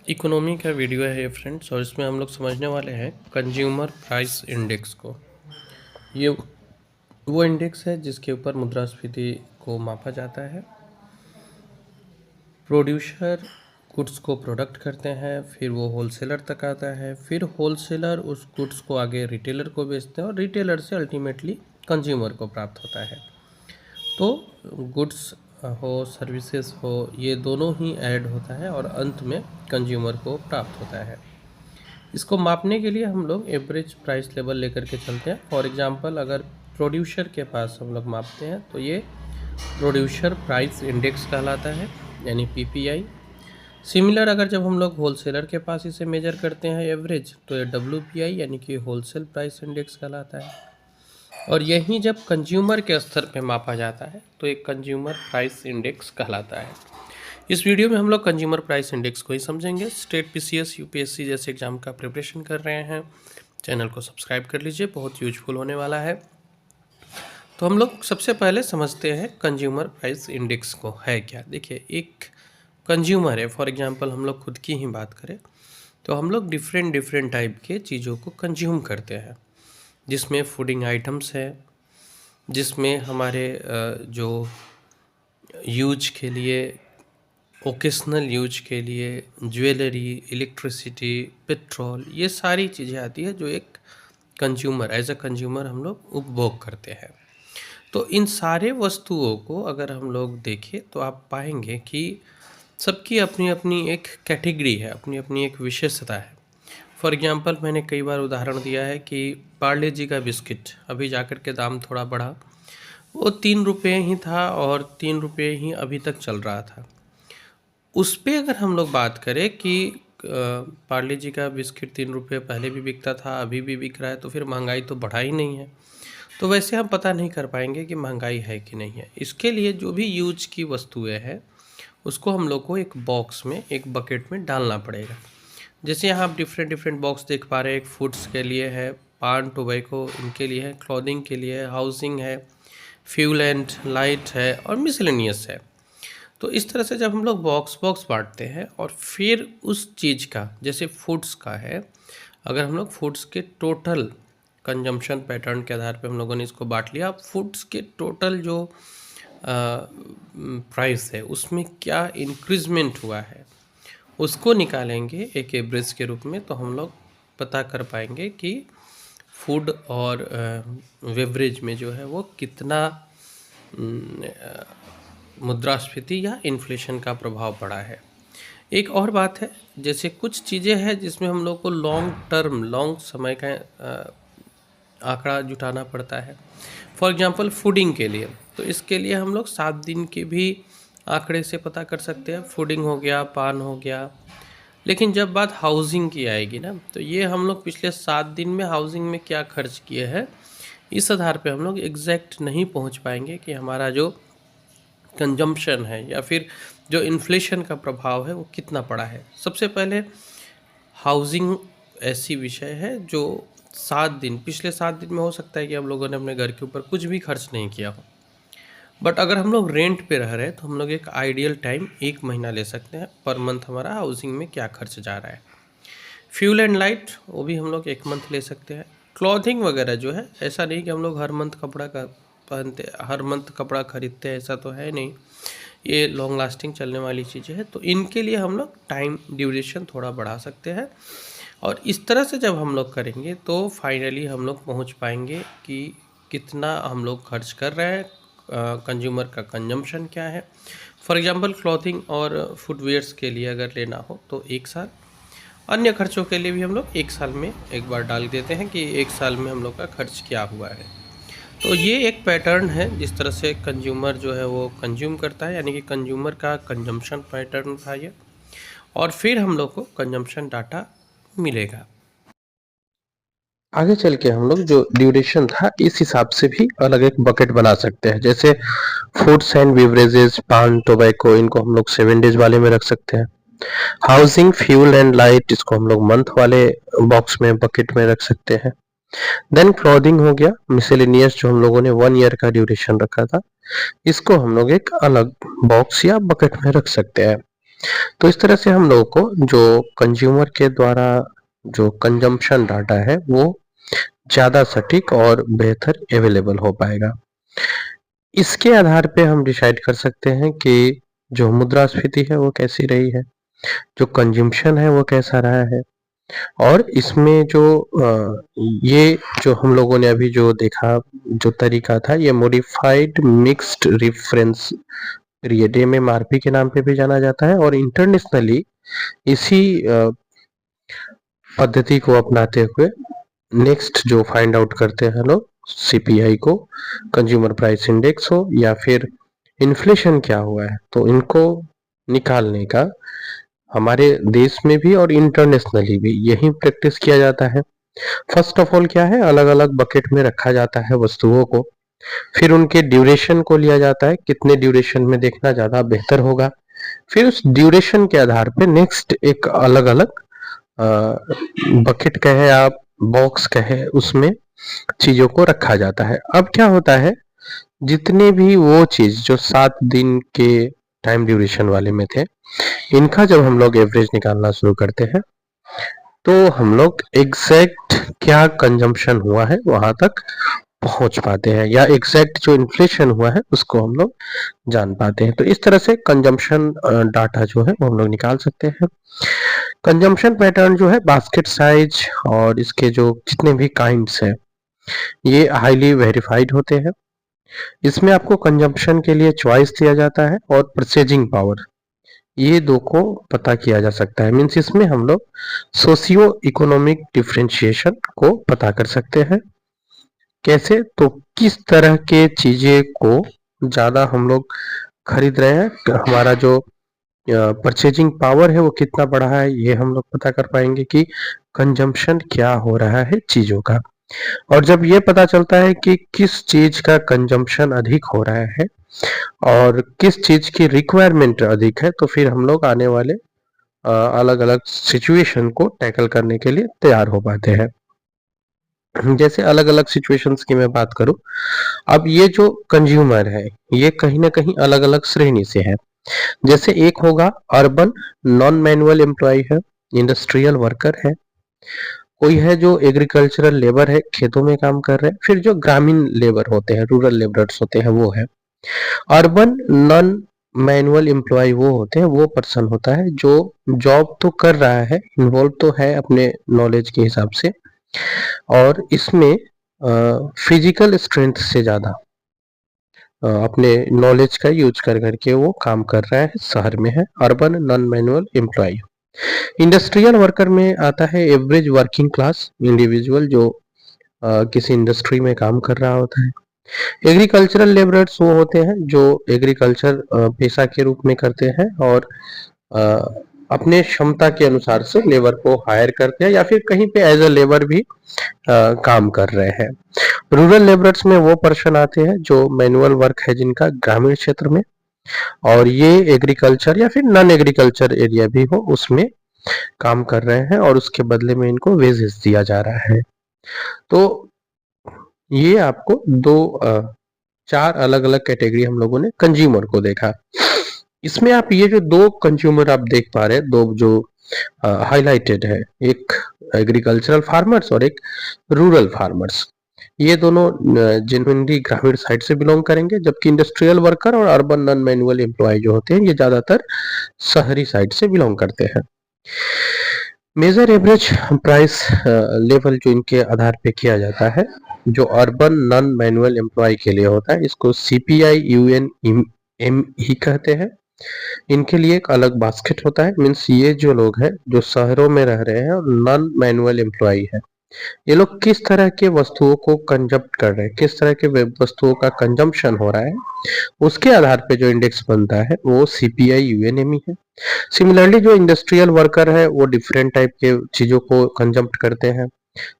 Economy का video है ये फ्रेंड्स, और इसमें हम लोग समझने वाले हैं कंज्यूमर प्राइस इंडेक्स को। ये वो इंडेक्स है जिसके ऊपर मुद्रास्फीति को मापा जाता है। प्रोड्यूसर गुड्स को प्रोडक्ट करते हैं, फिर वो होलसेलर तक आता है, फिर होलसेलर उस गुड्स को आगे रिटेलर को बेचते हैं और रिटेलर से अल्टीमेटली कंज्यूमर को प्राप्त होता है। तो गुड्स हो सर्विसेज हो, ये दोनों ही ऐड होता है और अंत में कंज्यूमर को प्राप्त होता है। इसको मापने के लिए हम लोग एवरेज प्राइस लेवल लेकर के चलते हैं। फॉर एग्जांपल, अगर प्रोड्यूसर के पास हम लोग मापते हैं तो ये प्रोड्यूसर प्राइस इंडेक्स कहलाता है, यानी पीपीआई। सिमिलर अगर जब हम लोग होलसेलर के पास इसे मेजर करते हैं एवरेज, तो ये डब्ल्यूपीआई यानी कि होलसेल प्राइस इंडेक्स कहलाता है। और यही जब कंज्यूमर के स्तर पे मापा जाता है तो एक कंज्यूमर प्राइस इंडेक्स कहलाता है। इस वीडियो में हम लोग कंज्यूमर प्राइस इंडेक्स को ही समझेंगे। स्टेट पीसीएस यूपीएससी जैसे एग्जाम का प्रिपरेशन कर रहे हैं, चैनल को सब्सक्राइब कर लीजिए, बहुत यूजफुल होने वाला है। तो हम लोग सबसे पहले समझते हैं कंज्यूमर प्राइस इंडेक्स को है क्या। देखिए, एक कंज्यूमर है, फॉर एग्जांपल हम लोग खुद की ही बात करें तो हम लोग डिफरेंट टाइप के चीज़ों को कंज्यूम करते हैं, जिसमें फूडिंग आइटम्स है, जिसमें हमारे जो यूज के लिए, ओकेशनल यूज के लिए ज्वेलरी, इलेक्ट्रिसिटी, पेट्रोल, ये सारी चीज़ें आती है जो एक कंज्यूमर एज अ कंज्यूमर हम लोग उपभोग करते हैं। तो इन सारे वस्तुओं को अगर हम लोग देखें तो आप पाएंगे कि सबकी अपनी अपनी एक कैटेगरी है, अपनी अपनी एक विशेषता है। फॉर एग्जांपल, मैंने कई बार उदाहरण दिया है कि पार्ले जी का बिस्किट अभी जाकर के दाम थोड़ा बढ़ा, वो 3 रुपये ही था और 3 रुपये ही अभी तक चल रहा था। उस पे अगर हम लोग बात करें कि पार्ले जी का बिस्किट 3 रुपये पहले भी बिकता था, अभी भी बिक रहा है, तो फिर महंगाई तो बढ़ा ही नहीं है। तो वैसे हम पता नहीं कर पाएंगे कि महंगाई है कि नहीं है। इसके लिए जो भी यूज की वस्तुएं हैं उसको हम लोग को एक बॉक्स में, एक बकेट में डालना पड़ेगा। जैसे यहाँ आप डिफरेंट बॉक्स देख पा रहे हैं। एक फूड्स के लिए है, पान टोबैको इनके लिए है, क्लॉथिंग के लिए है, हाउसिंग है, फ्यूल एंड लाइट है और मिसलेनियस है। तो इस तरह से जब हम लोग बॉक्स बांटते हैं और फिर उस चीज़ का, जैसे फूड्स का है, अगर हम लोग फूड्स के टोटल कंजम्पशन पैटर्न के आधार पे हम लोगों ने इसको बांट लिया, फूड्स के टोटल जो प्राइस है उसमें क्या इंक्रीजमेंट हुआ है उसको निकालेंगे एक एवरेज के रूप में, तो हम लोग पता कर पाएंगे कि फूड और बेवरेज में जो है वो कितना मुद्रास्फीति या इन्फ्लेशन का प्रभाव पड़ा है। एक और बात है, जैसे कुछ चीज़ें हैं जिसमें हम लोग को लॉन्ग समय का आंकड़ा जुटाना पड़ता है। फॉर एग्जांपल फूडिंग के लिए, तो इसके लिए हम लोग 7 दिन के भी आंकड़े से पता कर सकते हैं। फूडिंग हो गया, पान हो गया। लेकिन जब बात हाउसिंग की आएगी ना, तो ये हम लोग पिछले 7 दिन में हाउसिंग में क्या खर्च किए हैं, इस आधार पे हम लोग एग्जैक्ट नहीं पहुंच पाएंगे कि हमारा जो कंजम्पशन है या फिर जो इन्फ्लेशन का प्रभाव है वो कितना पड़ा है। सबसे पहले हाउसिंग ऐसी विषय है जो 7 दिन, पिछले 7 दिन में हो सकता है कि हम लोगों ने अपने घर के ऊपर कुछ भी खर्च नहीं किया हो, बट अगर हम लोग रेंट पे रह रहे हैं तो हम लोग एक आइडियल टाइम 1 महीना ले सकते हैं पर मंथ हमारा हाउसिंग में क्या खर्च जा रहा है। फ्यूल एंड लाइट, वो भी हम लोग 1 मंथ ले सकते हैं। क्लॉथिंग वगैरह जो है, ऐसा नहीं कि हम लोग हर मंथ कपड़ा का पहनते, हर मंथ कपड़ा खरीदते हैं, ऐसा तो है नहीं। ये लॉन्ग लास्टिंग चलने वाली चीज़ें हैं, तो इनके लिए हम लोग टाइम ड्यूरेशन थोड़ा बढ़ा सकते हैं। और इस तरह से जब हम लोग करेंगे तो फाइनली हम लोग पहुंच पाएंगे कि कितना हम लोग खर्च कर रहे हैं, कंज्यूमर का कंजम्पशन क्या है। फॉर एग्जांपल, क्लॉथिंग और फुटवेयर्स के लिए अगर लेना हो तो 1 साल, अन्य खर्चों के लिए भी हम लोग 1 साल में एक बार डाल देते हैं कि 1 साल में हम लोग का खर्च क्या हुआ है। तो ये एक पैटर्न है जिस तरह से कंज्यूमर जो है वो कंज्यूम करता है, यानी कि कंज्यूमर का कंजम्पशन पैटर्न था ये, और फिर हम लोग को कंजम्पशन डाटा मिलेगा। आगे चल के हम लोग जो ड्यूरेशन था इस हिसाब से भी अलग एक बकेट बना सकते हैं। जैसे फूड्स एंड बेवरेजेस, पान टोबैको, इनको हम लोग 7 डेज वाले में रख सकते हैं। हाउसिंग, फ्यूल एंड लाइट, इसको हम लोग मंथ वाले बॉक्स में, बकेट में रख सकते हैं। देन क्लॉथिंग हो गया, मिसेलेनियस जो हम लोगों ने 1 ईयर का ड्यूरेशन रखा था, इसको हम लोग एक अलग बॉक्स या बकेट में रख सकते हैं। तो इस तरह से हम लोगों को जो कंज्यूमर के द्वारा जो कंजम्पशन डाटा है वो ज़्यादा सटीक और बेहतर अवेलेबल हो पाएगा। इसके आधार पे हम डिसाइड कर सकते हैं कि जो मुद्रास्फीति है वो कैसी रही है, जो कंजम्पशन है वो कैसा रहा है, और इसमें जो ये जो हम लोगों ने अभी जो देखा जो तरीका था, ये modified mixed reference period, MMRP के नाम पे भी जाना जाता है, और इंटरनेशनली इसी पद्धति को अपनाते हुए नेक्स्ट जो फाइंड आउट करते हैं लोग CPI को, कंज्यूमर प्राइस इंडेक्स हो या फिर इन्फ्लेशन क्या हुआ है, तो इनको निकालने का हमारे देश में भी और इंटरनेशनली भी यही प्रैक्टिस किया जाता है। फर्स्ट ऑफ ऑल क्या है, अलग अलग बकेट में रखा जाता है वस्तुओं को, फिर उनके ड्यूरेशन को लिया जाता है, कितने ड्यूरेशन में देखना ज़्यादा बेहतर होगा, फिर उस ड्यूरेशन के आधार पे नेक्स्ट एक अलग अलग बकेट कहे आप, बॉक्स कहे, उसमें चीज़ों को रखा जाता है। अब क्या होता है, जितने भी वो चीज़ जो 7 दिन के टाइम ड्यूरेशन वाले में थे, इनका जब हम लोग एवरेज निकालना शुरू करते हैं तो हम लोग एग्जैक्ट क्या कंजम्पशन हुआ है वहां तक पहुंच पाते हैं, या एग्जैक्ट जो इन्फ्लेशन हुआ है उसको हम लोग जान पाते हैं। तो इस तरह से कंजम्पशन डाटा जो है वो हम लोग निकाल सकते हैं। कंजम्पशन पैटर्न जो है, बास्केट साइज और इसके जो जितने भी काइंड्स हैं ये हाईली वेरीफाइड होते हैं। इसमें आपको कंजम्पशन के लिए चॉइस दिया जाता है और परचेजिंग पावर, ये दो को पता किया जा सकता है। मीन्स इसमें हम लोग सोशियो इकोनॉमिक डिफरेंशिएशन को पता कर सकते हैं। कैसे, तो किस तरह के चीजें को ज्यादा हम लोग खरीद रहे हैं, हमारा जो परचेजिंग पावर है वो कितना बढ़ा है, ये हम लोग पता कर पाएंगे कि कंजम्पशन क्या हो रहा है चीजों का। और जब ये पता चलता है कि किस चीज का कंजम्पशन अधिक हो रहा है और किस चीज की रिक्वायरमेंट अधिक है, तो फिर हम लोग आने वाले अलग अलग सिचुएशन को टैकल करने के लिए तैयार हो पाते हैं। जैसे अलग अलग सिचुएशंस की मैं बात करूं, अब ये जो कंज्यूमर है ये कहीं ना कहीं अलग अलग श्रेणी से है। जैसे एक होगा अर्बन नॉन मैनुअल एम्प्लॉय है, इंडस्ट्रियल वर्कर है, कोई है जो एग्रीकल्चरल लेबर है, खेतों में काम कर रहे हैं, फिर जो ग्रामीण लेबर होते हैं, रूरल लेबरर्स होते हैं वो है। अर्बन नॉन मैनुअल एम्प्लॉय वो होते हैं, वो पर्सन होता है जो जॉब तो कर रहा है, इन्वॉल्व तो है अपने नॉलेज के हिसाब से, और इसमें फिजिकल स्ट्रेंथ से ज़्यादा अपने नॉलेज का यूज कर करके वो काम कर रहा है, शहर में है, urban non manual employ. Industrial worker में आता है एवरेज वर्किंग क्लास इंडिविजुअल जो किसी इंडस्ट्री में काम कर रहा होता है। एग्रीकल्चरल लेबरर्स वो होते हैं जो एग्रीकल्चर पेशा के रूप में करते हैं और अपने क्षमता के अनुसार से लेबर को हायर करते हैं या फिर कहीं पे एज अ लेबर भी काम कर रहे हैं। रूरल लेबरर्स में वो पर्सन आते हैं जो मैनुअल वर्क है जिनका ग्रामीण क्षेत्र में, और ये एग्रीकल्चर या फिर नॉन एग्रीकल्चर एरिया भी हो उसमें काम कर रहे हैं और उसके बदले में इनको वेजेस दिया जा रहा है। तो ये आपको चार अलग अलग कैटेगरी हम लोगों ने कंज्यूमर को देखा। इसमें आप ये जो दो कंज्यूमर आप देख पा रहे हैं, दो जो हाईलाइटेड है, एक एग्रीकल्चरल फार्मर्स और एक रूरल फार्मर्स, ये दोनों जेन्युइनली ग्रामीण साइड से बिलोंग करेंगे, जबकि इंडस्ट्रियल वर्कर और अर्बन नॉन मैनुअल एम्प्लॉय जो होते हैं ये ज्यादातर शहरी साइड से बिलोंग करते हैं। मेजर एवरेज प्राइस लेवल जो इनके आधार पे किया जाता है, जो अर्बन नॉन मैनुअल एम्प्लॉय के लिए होता है, इसको CPI UNME कहते हैं। इनके लिए एक अलग बास्केट होता है। मीन्स ये जो लोग हैं जो शहरों में रह रहे हैं और नॉन मैनुअल एम्प्लॉय है, ये लोग किस तरह के वस्तुओं को कंजप्ट कर रहे हैं, किस तरह के वस्तुओं का कंजम्पशन हो रहा है, उसके आधार पे जो इंडेक्स बनता है वो CPI UNME है। सिमिलरली जो इंडस्ट्रियल वर्कर है वो डिफरेंट टाइप के चीजों को कंजम्प्ट करते हैं,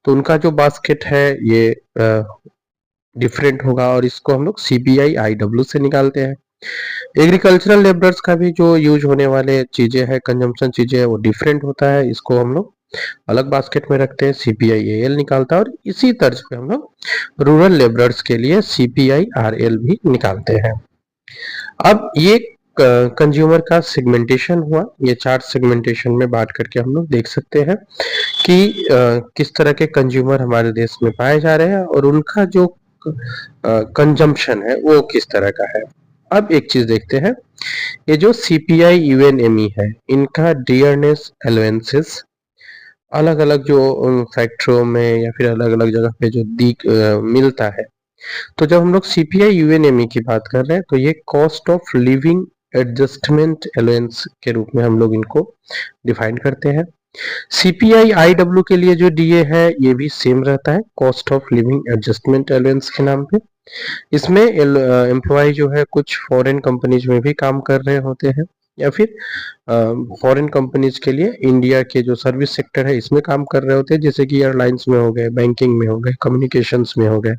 तो उनका जो बास्केट है ये डिफरेंट होगा और इसको हम लोग CPI IW से निकालते हैं। एग्रीकल्चरल लेबरर्स का भी जो यूज होने वाले चीजें हैं, कंजम्पशन चीजें है, वो डिफरेंट होता है, इसको हम लोग अलग बास्केट में रखते हैं, CPI AL निकालता है, और इसी तर्ज पे हम लोग रूरल लेबरर्स के लिए CPI RL भी निकालते हैं। अब ये कंज्यूमर का सेगमेंटेशन हुआ, ये 4 सेगमेंटेशन में बांट करके हम लोग देख सकते हैं कि किस तरह के कंज्यूमर हमारे देश में पाए जा रहे हैं और उनका जो कंजम्पशन है वो किस तरह का है। अब एक चीज देखते हैं, ये जो सीपीआई यूएनएमई है, इनका डियरनेस अलाउंसेस अलग अलग जो फैक्ट्रियों में या फिर अलग अलग जगह पे जो मिलता है। तो जब हम लोग सीपीआई यूएनएमई की बात कर रहे हैं तो ये cost of living adjustment allowance के रूप में हम लोग इनको डिफाइन करते हैं। सीपीआई आईडब्ल्यू के लिए जो डीए है ये भी सेम रहता है, cost of living adjustment allowance के नाम पे। इसमें एम्प्लॉय जो है कुछ फॉरेन कंपनीज में भी काम कर रहे होते हैं या फिर फॉरेन कंपनीज के लिए इंडिया के जो सर्विस सेक्टर है इसमें काम कर रहे होते हैं, जैसे कि एयरलाइंस में हो गए, बैंकिंग में हो गए, कम्युनिकेशंस में हो गए।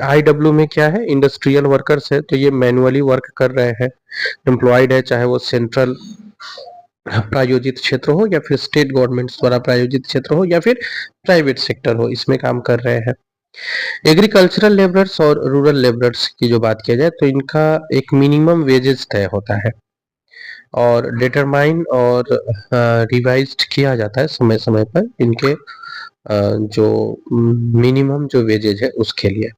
आईडब्ल्यू में क्या है, इंडस्ट्रियल वर्कर्स है, तो ये मैनुअली वर्क कर रहे हैं, एम्प्लॉयड है, चाहे वो सेंट्रल प्रायोजित क्षेत्र हो या फिर स्टेट गवर्नमेंट्स द्वारा प्रायोजित क्षेत्र हो या फिर प्राइवेट सेक्टर हो, इसमें काम कर रहे हैं। एग्रीकल्चरल लेबरर्स और रूरल लेबरर्स की जो बात किया जाए तो इनका एक मिनिमम वेजेस तय होता है और डिटरमाइन और रिवाइज्ड किया जाता है समय समय पर इनके जो मिनिमम जो वेजेज है उसके लिए।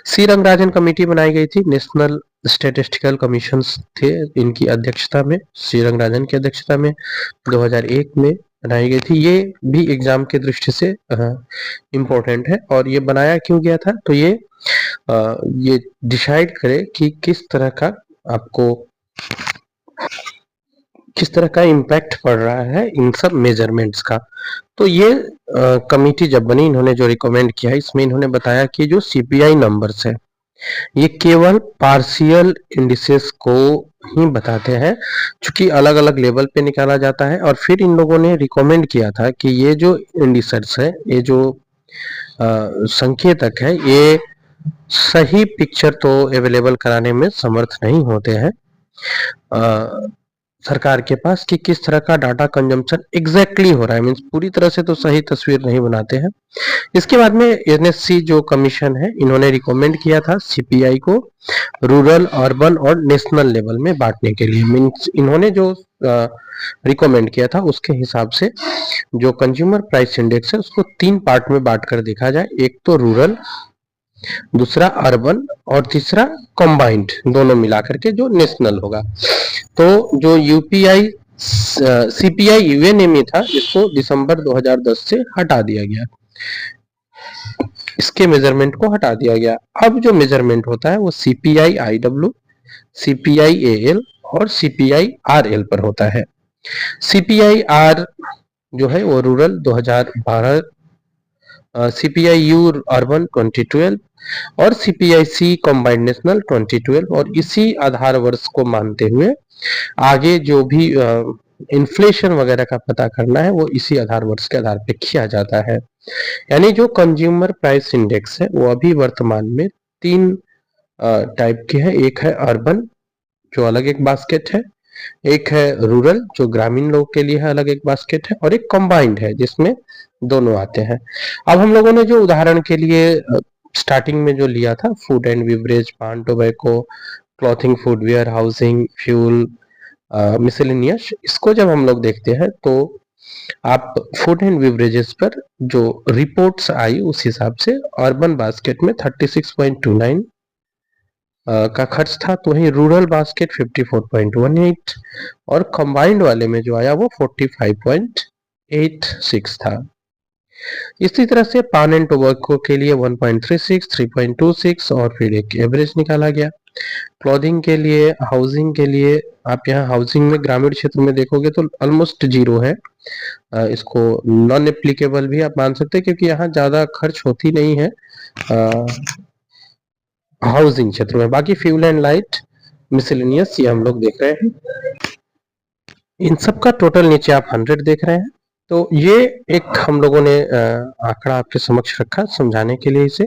सी रंगराजन कमेटी बनाई गई थी, नेशनल स्टैटिस्टिकल कमीशंस थे इनकी अध्यक्षता में, सी रंगराजन की अध्यक्षता में 2001 में बनाई गई थी। ये भी एग्जाम के दृष्टि से इम्पोर्टेंट है। और ये बनाया क्यों गया था, तो ये डिसाइड करे कि किस तरह का इम्पैक्ट पड़ रहा है इन सब मेजरमेंट्स का। तो ये कमिटी जब बनी, इन्होंने जो रिकमेंड किया है इसमें इन्होंने बताया कि जो सीपीआई नंबर्स है ये केवल पार्शियल इंडिसेस को ही बताते हैं, क्योंकि अलग अलग लेवल पे निकाला जाता है। और फिर इन लोगों ने रिकमेंड किया था कि ये जो इंडिसेस है, ये जो संकेतक है, ये सही पिक्चर तो अवेलेबल कराने में समर्थ नहीं होते हैं सरकार के पास कि किस तरह का डाटा कंजम्पशन एग्जैक्टली हो रहा है, मीन्स पूरी तरह से तो सही तस्वीर नहीं बनाते हैं। इसके बाद में एनएससी जो कमीशन है इन्होंने रिकमेंड किया था सीपीआई को रूरल, अर्बन और नेशनल लेवल में बांटने के लिए। मीन्स इन्होंने जो रिकमेंड किया था उसके हिसाब से जो कंज्यूमर प्राइस इंडेक्स है उसको 3 पार्ट में बांट कर देखा जाए, एक तो रूरल, दूसरा अर्बन और तीसरा कंबाइंड, दोनों मिलाकर के जो नेशनल होगा। तो जो यूपीआई सीपीआई यूएनएमई था इसको दिसंबर 2010 से हटा दिया गया, इसके मेजरमेंट को हटा दिया गया। अब जो मेजरमेंट होता है वो सीपीआई आईडब्ल्यू, सीपीआई एएल और सीपीआई आरएल पर होता है। सीपीआई आर जो है वो रूरल 2012, सीपीआई यू अर्बन 2012 और सीपीआई सी कंबाइंड नेशनल 2012। और इसी आधार वर्ष को मानते हुए आगे जो भी इन्फ्लेशन वगैरह का पता करना है वो इसी आधार वर्ष के आधार पे किया जाता है। यानी जो कंज्यूमर प्राइस इंडेक्स है वो अभी वर्तमान में 3 टाइप के हैं। एक है अर्बन जो अलग एक बास्केट है, एक है रूरल जो ग्रामीण लोग के लिए है अलग एक बास्केट है, और एक कंबाइंड है जिसमें दोनों आते हैं। अब हम लोगों ने जो उदाहरण के लिए स्टार्टिंग में जो लिया था, फूड एंड बिवरेज, पान, tobacco, clothing, foodware, housing, fuel, miscellaneous, इसको जब हम लोग देखते हैं तो आप फूड एंड बिवरेजेस पर जो रिपोर्ट्स आई उस हिसाब से अर्बन बास्केट में 36.29 का खर्च था, तो वहीं रूरल बास्केट 54.18 और कंबाइंड वाले में जो आया वो 45.86 था। इसी तरह से पान एंड टोबैको के लिए 1.36, 3.26 और फिर एक एवरेज निकाला गया। क्लॉथिंग के लिए, हाउसिंग के लिए, आप यहाँ हाउसिंग में ग्रामीण क्षेत्र में देखोगे तो ऑलमोस्ट 0 है, इसको नॉन एप्लीकेबल भी आप मान सकते हैं क्योंकि यहाँ ज्यादा खर्च होती नहीं है हाउसिंग क्षेत्र में। बाकी फ्यूल एंड लाइट, मिसलेनियस, ये हम लोग देख रहे हैं। इन सब का टोटल नीचे आप 100 देख रहे हैं। तो ये एक हम लोगों ने आंकड़ा आपके समक्ष रखा समझाने के लिए इसे।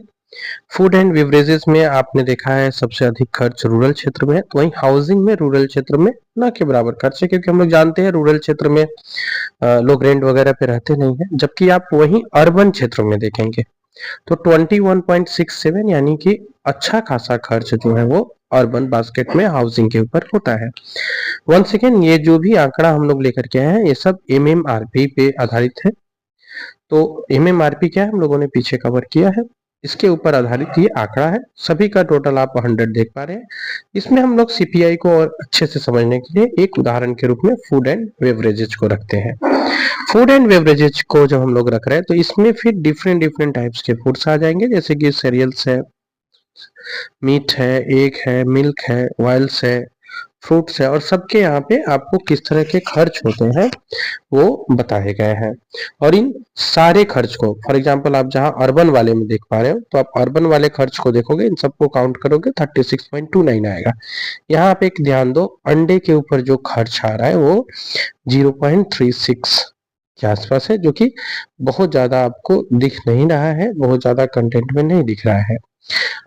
फूड एंड बिवरेजेस में आपने देखा है सबसे अधिक खर्च रूरल क्षेत्र में है, तो वहीं हाउसिंग में रूरल क्षेत्र में ना के बराबर खर्च है, क्योंकि हम लोग जानते हैं रूरल क्षेत्र में लोग रेंट वगैरह पे रहते नहीं है। जबकि आप वहीं अर्बन क्षेत्रों में देखेंगे तो 21.67 यानी कि अच्छा खासा खर्च जो है वो अर्बन बास्केट में हाउसिंग के ऊपर होता है। वंस अगेन ये जो भी आंकड़ा हम लोग लेकर के आए हैं ये सब एमएमआरपी पे आधारित है। तो एमएमआरपी क्या है हम लोगों ने पीछे कवर किया है, इसके ऊपर आधारित ये आंकड़ा है। सभी का टोटल आप 100 देख पा रहे हैं। इसमें हम लोग सीपीआई को और अच्छे से समझने के लिए एक उदाहरण के रूप में फूड एंड बेवरेजेज को रखते हैं। फूड एंड बेवरेजेज को जब हम लोग रख रहे हैं तो इसमें फिर डिफरेंट डिफरेंट टाइप्स के फूड्स आ जाएंगे, जैसे कि सीरियल्स है, मीट है, एग है, मिल्क है, ऑयल्स है, फ्रूट्स है, और सबके यहाँ पे आपको किस तरह के खर्च होते हैं वो बताए गए हैं। और इन सारे खर्च को फॉर एग्जांपल आप जहां अर्बन वाले में देख पा रहे हो तो आप अर्बन वाले खर्च को देखोगे, इन सबको काउंट करोगे 36.29 आएगा। यहाँ आप एक ध्यान दो, अंडे के ऊपर जो खर्च आ रहा है वो 0.36 के आसपास है, जो कि बहुत ज्यादा आपको दिख नहीं रहा है, बहुत ज्यादा कंटेंट में नहीं दिख रहा है।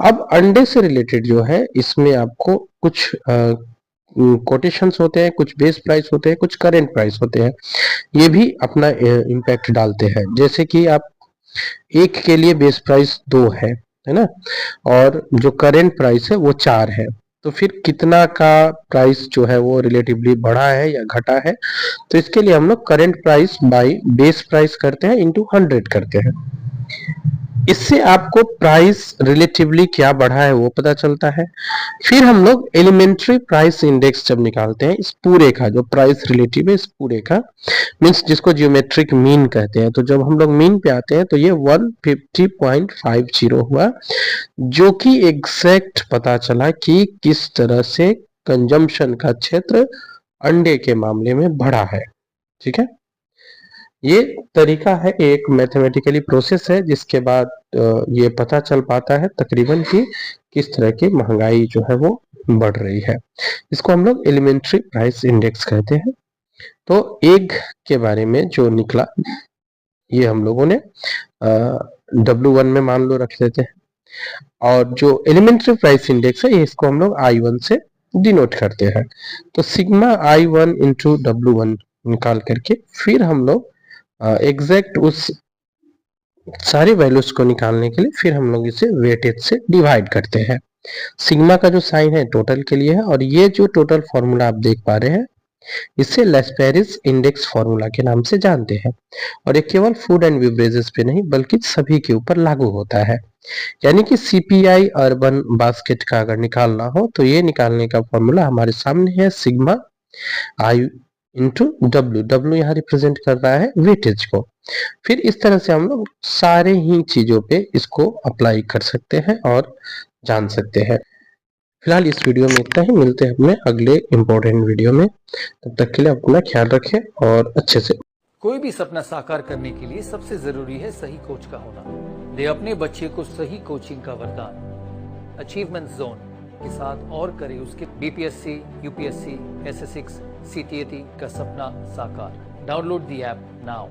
अब अंडे से रिलेटेड जो है इसमें आपको कुछ कोटेशंस होते हैं, कुछ बेस प्राइस होते हैं, कुछ करेंट प्राइस होते हैं, ये भी अपना इम्पैक्ट डालते हैं। जैसे कि आप एक के लिए बेस प्राइस 2 है ना, और जो करेंट प्राइस है वो 4 है, तो फिर कितना का प्राइस जो है वो रिलेटिवली बढ़ा है या घटा है, तो इसके लिए हम लोग current price by base price करते हैं इंटू 100 करते हैं। इससे आपको प्राइस रिलेटिवली क्या बढ़ा है वो पता चलता है। फिर हम लोग एलिमेंट्री प्राइस इंडेक्स जब निकालते हैं इस पूरे का, जो प्राइस रिलेटिव है इस पूरे का, मींस जिसको जियोमेट्रिक मीन कहते हैं, तो जब हम लोग मीन पे आते हैं तो ये 150.50 हुआ, जो कि एग्जैक्ट पता चला कि किस तरह से कंजम्पशन का क्षेत्र अंडे के मामले में बढ़ा है। ठीक है, ये तरीका है, एक मैथमेटिकली प्रोसेस है, जिसके बाद ये पता चल पाता है तकरीबन कि किस तरह की महंगाई जो है वो बढ़ रही है। इसको हम लोग एलिमेंट्री प्राइस इंडेक्स कहते हैं। तो एग के बारे में जो निकला ये हम लोगों ने W1 में मान लो रख लेते हैं, और जो एलिमेंट्री प्राइस इंडेक्स है इसको हम लोग I1 से डिनोट करते हैं। तो सिग्मा I1 इंटू W1 निकाल करके फिर हम लोग एग्जैक्ट उस सारी वैल्यूज को निकालने के लिए फिर हम लोग इसे वेटेज से डिवाइड करते हैं। सिग्मा का जो साइन है टोटल के लिए है, और ये जो टोटल फॉर्मूला आप देख पा रहे हैं इसे लेस्पेरिस इंडेक्स फॉर्मूला के नाम से जानते हैं, और ये केवल फूड एंड बेवरेजेस पे नहीं बल्कि सभी के ऊपर लागू होता है। यानी कि सीपीआई अर्बन बास्केट का अगर निकालना हो तो ये निकालने का फॉर्मूला हमारे सामने है, सिग्मा आई इंटू डब्ल्यू। डब्ल्यू यहाँ रिप्रेजेंट कर रहा है वेटेज को। फिर इस तरह से हम लोग सारे ही चीजों पे इसको अप्लाई कर सकते हैं और जान सकते हैं। फिलहाल इस वीडियो में इतना ही, मिलते हैं अपने अगले इम्पोर्टेंट वीडियो में। तब तक के लिए अपना ख्याल रखें और अच्छे से। कोई भी सपना साकार करने के लिए सबसे जरूरी है सही कोच का होना। दे अपने बच्चे को सही कोचिंग का वरदान अचीवमेंट जोन के साथ और करे उसके बीपीएससी, यूपीएससी, एसएससी, सीटीएटी का सपना साकार। Download the app now.